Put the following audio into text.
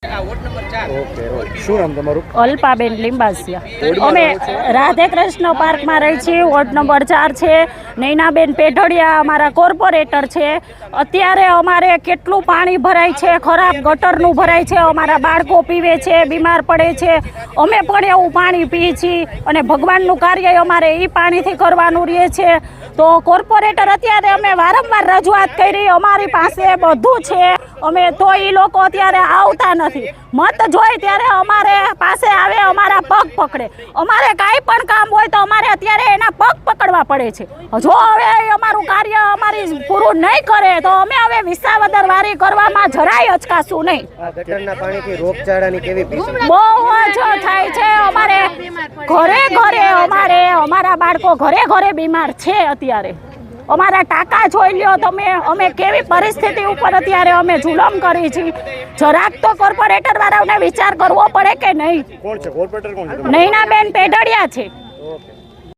શું નામ તમારું? અલ્પાબેન લીંબાસિયા. અમે રાધે કૃષ્ણ પાર્કમાં રહી છીએ. વોર્ડ નંબર 4 છે. નૈનાબેન પેઢડિયા અમારા કોર્પોરેટર છે. અત્યારે અમારે કેટલું પાણી ભરાય છે, ખરાબ ગટરનું ભરાય છે, અમારા બાળકો પીવે છે, બીમાર પડે છે. અમે પણ એવું પાણી પીએ છીએ અને ભગવાનનું કાર્ય અમારે એ પાણીથી કરવાનું રહે છે. તો કોર્પોરેટર અત્યારે અમે વારંવાર રજૂઆત કરી, અમારી પાસે બધું છે, અમે તો એ લોકો અત્યારે આવતા નથી. મત જોઈ ત્યારે અમારે પાસે આવે, અમારા પગ પકડે. અમારે કાંઈ પણ કામ હોય તો અમારે અત્યારે એના પગ પકડવા પડે છે. જો હવે અમારું કાર્ય અમારી પૂરું નહીં કરે તો અમે હવે વિસાવદર વારી કરવામાં જરાય અચકાશું નહીં. ગટરના પાણીથી રોગચાળાની કેવી ભીતિ? બહુ જ થાય છે. અમારે ઘરે ઘરે અમારા બાળકો ઘરે ઘરે બીમાર છે. અત્યારે અમારા ટાંકા જોઈ લ્યો તમે, અમે કેવી પરિસ્થિતિ ઉપર અત્યારે અમે જુલમ કરી છીએ. જરાક તો કોર્પોરેટર વાળાને વિચાર કરવો પડે કે નહીં. કોણ છે કોર્પોરેટર? કોણ છે? નૈનાબેન પેઢડિયા છે.